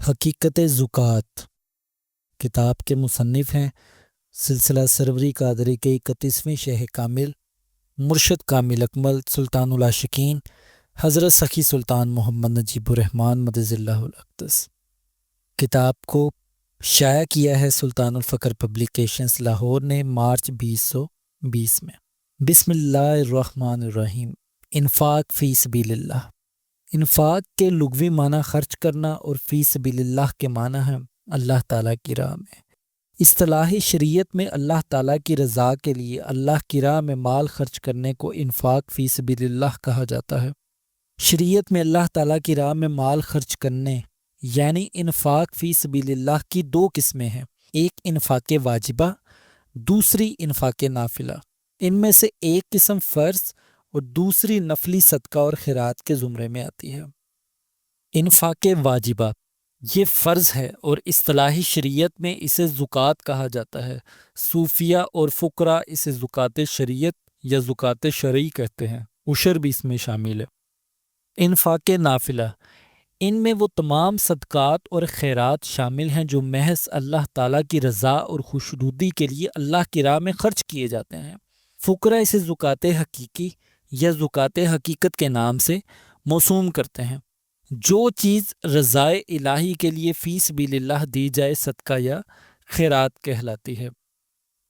حقیقت زکوٰۃ کتاب کے مصنف ہیں سلسلہ سروری قادری کے 31ویں شیخ کامل مرشد کامل اکمل سلطان العاشقین حضرت سخی سلطان محمد نجیب الرحمن مدظ اللہ الاقدس۔ کتاب کو شائع کیا ہے سلطان الفقر پبلیکیشنز لاہور نے مارچ 2020 میں۔ بسم اللہ الرحمن الرحیم۔ انفاق فی سبیل اللہ۔ انفاق کے لغوی معنی خرچ کرنا اور فی سبیل اللہ کے معنی ہے اللہ تعالیٰ کی راہ میں۔ اصطلاحی شریعت میں اللہ تعالیٰ کی رضا کے لیے اللہ کی راہ میں مال خرچ کرنے کو انفاق فی سبیل اللہ کہا جاتا ہے۔ شریعت میں اللہ تعالیٰ کی راہ میں مال خرچ کرنے یعنی انفاق فی سبیل اللہ کی دو قسمیں ہیں، ایک انفاق واجبہ، دوسری انفاق نافلہ۔ ان میں سے ایک قسم فرض اور دوسری نفلی صدقہ اور خیرات کے زمرے میں آتی ہے۔ انفاق واجبہ یہ فرض ہے اور اصطلاحی شریعت میں اسے زکوٰۃ کہا جاتا ہے۔ صوفیہ اور فقراء اسے زکوٰۃ شریعت یا زکوٰۃ شرعی کہتے ہیں، عشر بھی اس میں شامل ہے۔ انفاق نافلہ، ان میں وہ تمام صدقات اور خیرات شامل ہیں جو محض اللہ تعالیٰ کی رضا اور خوشنودی کے لیے اللہ کی راہ میں خرچ کیے جاتے ہیں۔ فقراء اسے زکوٰۃ حقیقی یا زکوٰۃ حقیقت کے نام سے موسوم کرتے ہیں۔ جو چیز رضائے الہی کے لیے فی سبیل اللہ دی جائے صدقہ یا خیرات کہلاتی ہے۔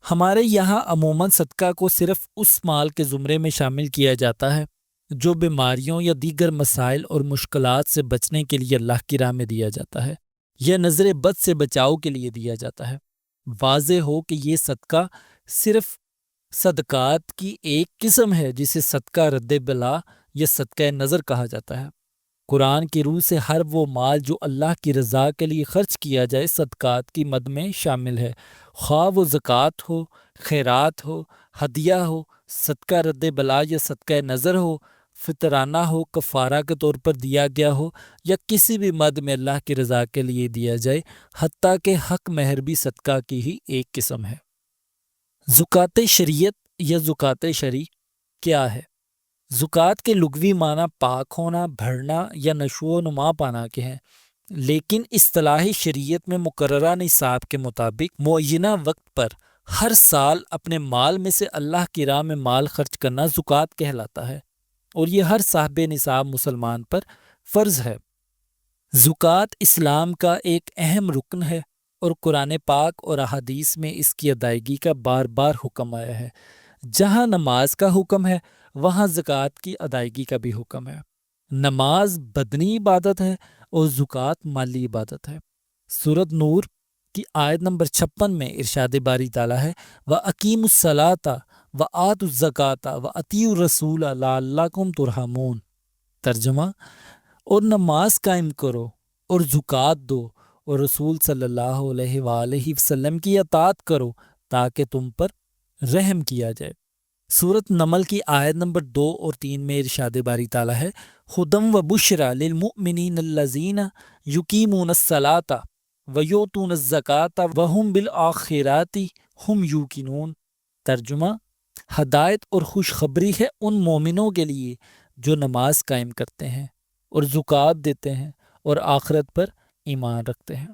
ہمارے یہاں عموماً صدقہ کو صرف اس مال کے زمرے میں شامل کیا جاتا ہے جو بیماریوں یا دیگر مسائل اور مشکلات سے بچنے کے لیے اللہ کی راہ میں دیا جاتا ہے یا نظر بد سے بچاؤ کے لیے دیا جاتا ہے۔ واضح ہو کہ یہ صدقہ صرف صدقات کی ایک قسم ہے جسے صدقہ رد بلا یا صدقہ نظر کہا جاتا ہے۔ قرآن کی روح سے ہر وہ مال جو اللہ کی رضا کے لیے خرچ کیا جائے صدقات کی مد میں شامل ہے، خواہ وہ زکوٰۃ ہو، خیرات ہو، ہدیہ ہو، صدقہ رد بلا یا صدقہ نظر ہو، فطرانہ ہو، کفارہ کے طور پر دیا گیا ہو یا کسی بھی مد میں اللہ کی رضا کے لیے دیا جائے، حتیٰ کہ حق مہر بھی صدقہ کی ہی ایک قسم ہے۔ زکوٰۃ شریعت یا زکوٰۃ شرعی کیا ہے؟ زکوٰۃ کے لغوی معنی پاک ہونا، بھرنا یا نشو و نما پانا کے ہیں، لیکن اصطلاحی شریعت میں مقررہ نصاب کے مطابق معینہ وقت پر ہر سال اپنے مال میں سے اللہ کی راہ میں مال خرچ کرنا زکوٰۃ کہلاتا ہے، اور یہ ہر صاحب نصاب مسلمان پر فرض ہے۔ زکوٰۃ اسلام کا ایک اہم رکن ہے اور قرآن پاک اور احادیث میں اس کی ادائیگی کا بار بار حکم آیا ہے۔ جہاں نماز کا حکم ہے وہاں زکوٰۃ کی ادائیگی کا بھی حکم ہے۔ نماز بدنی عبادت ہے اور زکوٰۃ مالی عبادت ہے۔ سورۃ نور کی آیت نمبر 56 میں ارشاد باری تعالیٰ ہے وَأَقِیمُوا الصَّلَاةَ وَآتُوا الزَّکَاةَ وَأَطِیعُوا الرَّسُولَ لَعَلَّکُمْ تُرْحَمُونَ۔ ترجمہ، اور نماز قائم کرو اور زکوٰۃ دو اور رسول صلی اللہ علیہ وآلہ وسلم کی اطاعت کرو تاکہ تم پر رحم کیا جائے۔ سورۃ نمل کی آیت نمبر 2 اور 3 میں ارشاد باری تعالیٰ ہے ھدی وبشریٰ للمؤمنین الذین یقیمون الصلاۃ ویؤتون الزکاۃ وہم بالآخرۃ ہم یوقنون۔ ترجمہ، ہدایت اور خوشخبری ہے ان مومنوں کے لیے جو نماز قائم کرتے ہیں اور زکوٰۃ دیتے ہیں اور آخرت پر ایمان رکھتے ہیں۔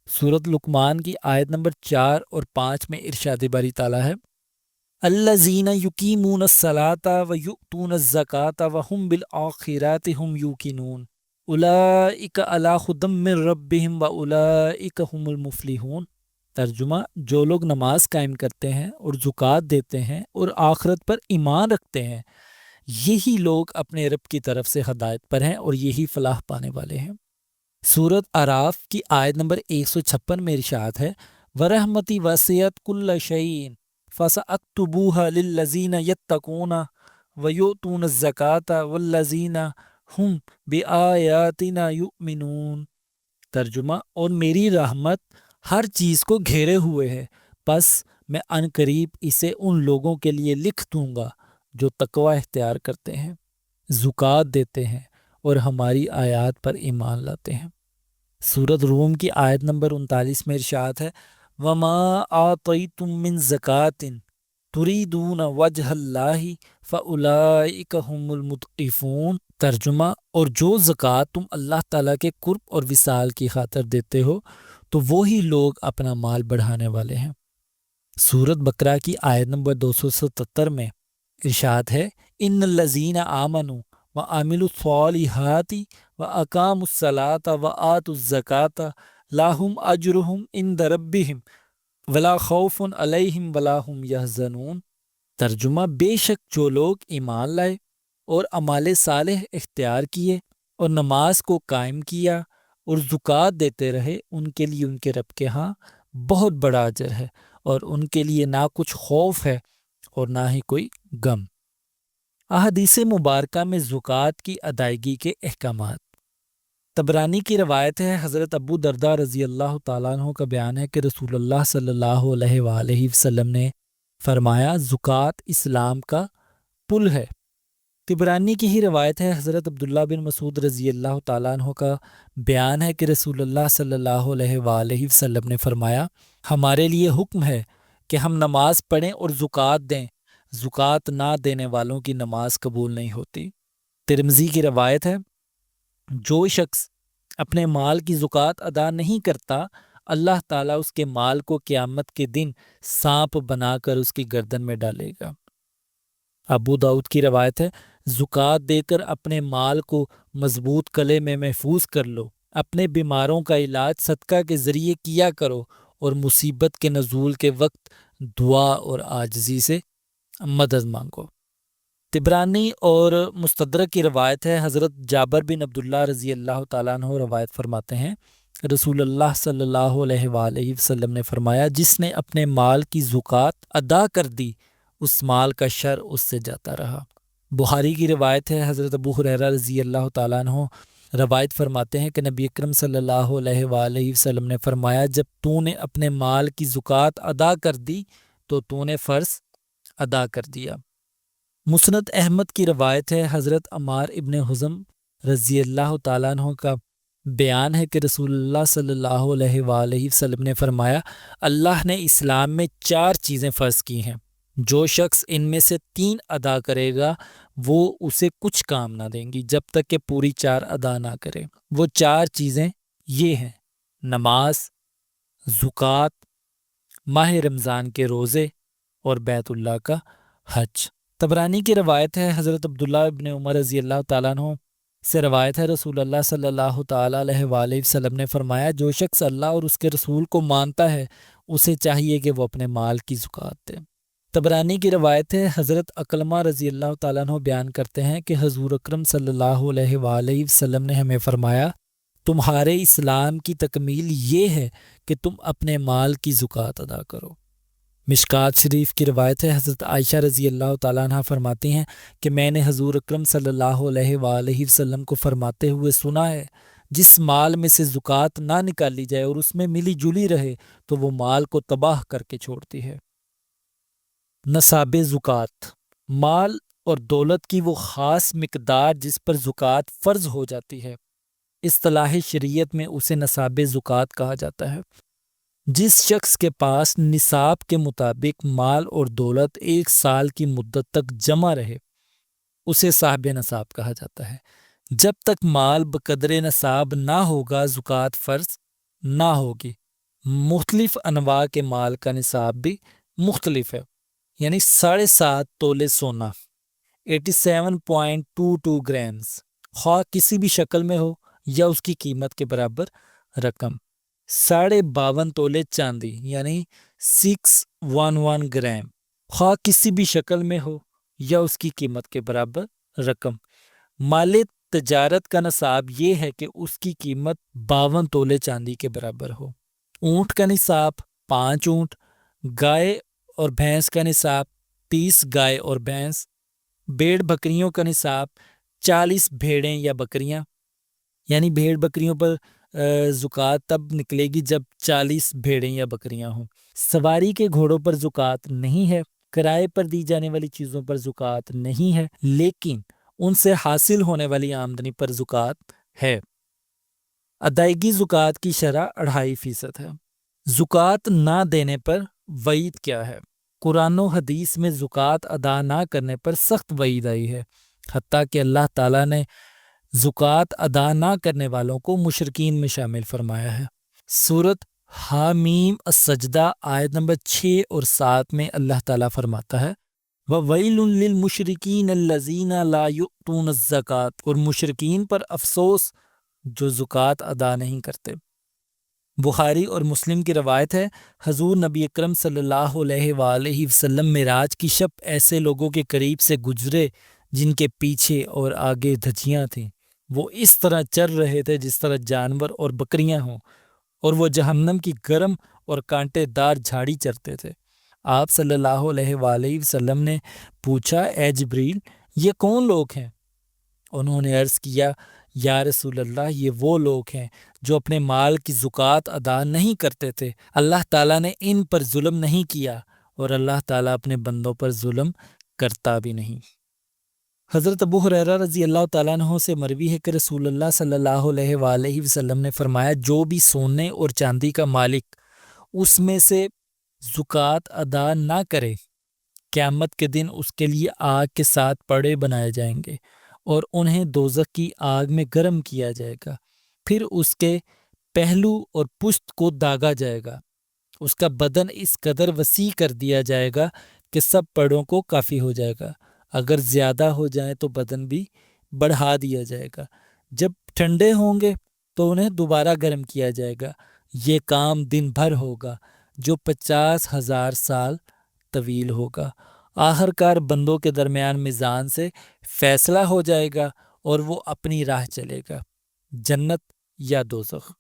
سورۃ لقمان کی آیت نمبر 4 اور 5 میں ارشاد باری تعالیٰ ہے الذین یقیمون الصلاۃ ویؤتون الزکاۃ وہم بالآخرۃ ہم یوقنون اولئک علی ھدی من ربہم واولئک ھم المفلحون۔ ترجمہ، جو لوگ نماز قائم کرتے ہیں اور زکوٰۃ دیتے ہیں اور آخرت پر ایمان رکھتے ہیں، یہی لوگ اپنے رب کی طرف سے ہدایت پر ہیں اور یہی فلاح پانے والے ہیں۔ سورۃ اعراف کی آیت نمبر 156 میں ارشاد ہے وَرَحْمَتِی وَسِعَتْ كُلَّ شَيْءٍ فَسَأَكْتُبُوهَا لِلَّذِينَ يَتَّقُونَ وَيُؤْتُونَ الزَّکَاةَ وَالَّذِينَ هُمْ بِآیاتِنَا یُؤْمِنُونَ۔ ترجمہ، اور میری رحمت ہر چیز کو گھیرے ہوئے ہے، پس میں عنقریب اسے ان لوگوں کے لیے لکھ دوں گا جو تقوی اختیار کرتے ہیں، زکوٰۃ دیتے ہیں اور ہماری آیات پر ایمان لاتے ہیں۔ سورۃ روم کی آیت نمبر 39 میں ارشاد ہے وَمَا آتَیْتُم مِّن زَکَاةٍ تریدون وجہ اللہ فاولئک هم المتقفون۔ ترجمہ، اور جو زکوٰۃ تم اللہ تعالیٰ کے قرب اور وصال کی خاطر دیتے ہو تو وہی لوگ اپنا مال بڑھانے والے ہیں۔ سورۃ بقرہ کی آیت نمبر 277 میں ارشاد ہے، ان الذین آمنوا وعملوا الصالحات واقاموا الصلاۃ وآتوا الزکاۃ لهم اجرهم عند ربهم ولا خوف علیہم ولا هم یحزنون۔ ترجمہ، بے شک جو لوگ ایمان لائے اور اعمال صالح اختیار کیے اور نماز کو قائم کیا اور زکوٰۃ دیتے رہے، ان کے لیے ان کے رب کے ہاں بہت بڑا اجر ہے، اور ان کے لیے نہ کچھ خوف ہے اور نہ ہی کوئی غم۔ احادیث مبارکہ میں زکوٰۃ کی ادائیگی کے احکامات۔ طبرانی کی روایت ہے، حضرت ابو درداء رضی اللہ تعالیٰ عنہ کا بیان ہے کہ رسول اللہ صلی اللہ علیہ وآلہ وسلم نے فرمایا، زکوٰۃ اسلام کا پل ہے۔ طبرانی کی ہی روایت ہے، حضرت عبداللہ بن مسعود رضی اللہ تعالیٰ عنہ کا بیان ہے کہ رسول اللہ صلی اللہ علیہ وآلہ وسلم نے فرمایا، ہمارے لیے حکم ہے کہ ہم نماز پڑھیں اور زکوٰۃ دیں، زکوٰۃ نہ دینے والوں کی نماز قبول نہیں ہوتی۔ ترمذی کی روایت ہے، جو شخص اپنے مال کی زکوٰۃ ادا نہیں کرتا، اللہ تعالیٰ اس کے مال کو قیامت کے دن سانپ بنا کر اس کی گردن میں ڈالے گا۔ ابو داؤد کی روایت ہے، زکوٰۃ دے کر اپنے مال کو مضبوط قلعے میں محفوظ کر لو، اپنے بیماروں کا علاج صدقہ کے ذریعے کیا کرو، اور مصیبت کے نزول کے وقت دعا اور عاجزی سے مدد مانگو۔ طبرانی اور مستدرک کی روایت ہے، حضرت جابر بن عبداللہ رضی اللہ تعالیٰ عنہ روایت فرماتے ہیں، رسول اللہ صلی اللہ علیہ وآلہ وسلم نے فرمایا، جس نے اپنے مال کی زکوٰۃ ادا کر دی، اس مال کا شر اس سے جاتا رہا۔ بخاری کی روایت ہے، حضرت ابو ہریرہ رضی اللہ تعالیٰ عنہ روایت فرماتے ہیں کہ نبی اکرم صلی اللہ علیہ وآلہ وسلم نے فرمایا، جب تو نے اپنے مال کی زکوٰۃ ادا کر دی تو تو نے فرض ادا کر دیا۔ مسند احمد کی روایت ہے، حضرت عمار ابن حزم رضی اللہ تعالیٰ عنہ کا بیان ہے کہ رسول اللہ صلی اللہ علیہ وآلہ وسلم نے فرمایا، اللہ نے اسلام میں 4 چیزیں فرض کی ہیں، جو شخص ان میں سے 3 ادا کرے گا وہ اسے کچھ کام نہ دیں گی جب تک کہ پوری 4 ادا نہ کرے۔ وہ 4 چیزیں یہ ہیں، نماز، زکوٰۃ، ماہ رمضان کے روزے اور بیت اللہ کا حج۔ طبرانی کی روایت ہے، حضرت عبداللہ ابن عمر رضی اللہ تعالیٰ عنہ سے روایت ہے، رسول اللہ صلی اللہ تعالیٰ علیہ وآلہ وسلم نے فرمایا، جو شخص اللہ اور اس کے رسول کو مانتا ہے اسے چاہیے کہ وہ اپنے مال کی زکوٰۃ دے۔ طبرانی کی روایت ہے، حضرت عکرمہ رضی اللہ تعالیٰ عنہ بیان کرتے ہیں کہ حضور اکرم صلی اللہ علیہ وآلہ وسلم نے ہمیں فرمایا، تمہارے اسلام کی تکمیل یہ ہے کہ تم اپنے مال کی زکوٰۃ ادا کرو۔ مشکات شریف کی روایت ہے، حضرت عائشہ رضی اللہ تعالیٰ عنہ فرماتی ہیں کہ میں نے حضور اکرم صلی اللہ علیہ وآلہ وسلم کو فرماتے ہوئے سنا ہے، جس مال میں سے زکوٰۃ نہ نکالی جائے اور اس میں ملی جلی رہے تو وہ مال کو تباہ کر کے چھوڑتی ہے۔ نصاب زکوٰۃ، مال اور دولت کی وہ خاص مقدار جس پر زکوٰۃ فرض ہو جاتی ہے، اصطلاح شریعت میں اسے نصاب زکوٰۃ کہا جاتا ہے۔ جس شخص کے پاس نصاب کے مطابق مال اور دولت 1 سال کی مدت تک جمع رہے اسے صاحب نصاب کہا جاتا ہے۔ جب تک مال بقدر نصاب نہ ہوگا زکوٰۃ فرض نہ ہوگی۔ مختلف انواع کے مال کا نصاب بھی مختلف ہے، یعنی 7.5 تولے سونا 87.22 گرامز، خواہ کسی بھی شکل میں ہو یا اس کی قیمت کے برابر رقم، 52.5 تولے چاندی یعنی 611 گرام، خواہ کسی بھی شکل میں ہو یا اس کی قیمت کے برابر رقم۔ مال تجارت کا نصاب یہ ہے کہ اس کی قیمت 52 تولے چاندی کے برابر ہو۔ اونٹ کا نصاب 5 اونٹ، گائے اور بھینس کا نصاب 30 گائے اور بھینس، بھیڑ بکریوں کا نصاب 40 بھیڑیں یا بکریاں، یعنی بھیڑ بکریوں پر زکوٰۃ تب نکلے گی جب 40 بھیڑیں یا بکریاں ہوں۔ سواری کے گھوڑوں پر زکوٰۃ نہیں ہے، کرائے پر دی جانے والی چیزوں پر زکوٰۃ نہیں ہے، لیکن ان سے حاصل ہونے والی آمدنی پر زکوٰۃ ہے۔ ادائیگی زکوٰۃ کی شرح 2.5% ہے۔ زکوٰۃ نہ دینے پر وعید کیا ہے؟ قرآن و حدیث میں زکوٰۃ ادا نہ کرنے پر سخت وعید آئی ہے، حتیٰ کہ اللہ تعالیٰ نے زکوٰۃ ادا نہ کرنے والوں کو مشرکین میں شامل فرمایا ہے۔ سورۃ حامیم السجدہ آیت نمبر 6 اور 7 میں اللہ تعالیٰ فرماتا ہے وَوَيْلٌ لِّلْمُشْرِكِينَ الَّذِينَ لَا يُؤْتُونَ الزَّكَاةَ، اور مشرکین پر افسوس جو زکوٰۃ ادا نہیں کرتے۔ بخاری اور مسلم کی روایت ہے، حضور نبی اکرم صلی اللہ علیہ وآلہ وسلم معراج کی شب ایسے لوگوں کے قریب سے گزرے جن کے پیچھے اور آگے دھجیاں تھیں، وہ اس طرح چر رہے تھے جس طرح جانور اور بکریاں ہوں، اور وہ جہنم کی گرم اور کانٹے دار جھاڑی چرتے تھے۔ آپ صلی اللہ علیہ وآلہ وسلم نے پوچھا، اے جبریل، یہ کون لوگ ہیں؟ انہوں نے عرض کیا، یا رسول اللہ، یہ وہ لوگ ہیں جو اپنے مال کی زکوٰۃ ادا نہیں کرتے تھے۔ اللہ تعالیٰ نے ان پر ظلم نہیں کیا، اور اللہ تعالیٰ اپنے بندوں پر ظلم کرتا بھی نہیں۔ حضرت ابو ہریرہ رضی اللہ تعالیٰ عنہ سے مروی ہے کہ رسول اللہ صلی اللہ علیہ وآلہ وسلم نے فرمایا، جو بھی سونے اور چاندی کا مالک اس میں سے زکوٰۃ ادا نہ کرے، قیامت کے دن اس کے لیے آگ کے 7 پڑے بنائے جائیں گے اور انہیں دوزخ کی آگ میں گرم کیا جائے گا، پھر اس کے پہلو اور پشت کو داغا جائے گا، اس کا بدن اس قدر وسیع کر دیا جائے گا کہ سب پڑوں کو کافی ہو جائے گا، اگر زیادہ ہو جائیں تو بدن بھی بڑھا دیا جائے گا، جب ٹھنڈے ہوں گے تو انہیں دوبارہ گرم کیا جائے گا، یہ کام دن بھر ہوگا جو 50,000 سال طویل ہوگا، آخر کار بندوں کے درمیان میزان سے فیصلہ ہو جائے گا اور وہ اپنی راہ چلے گا، جنت یا دوزخ۔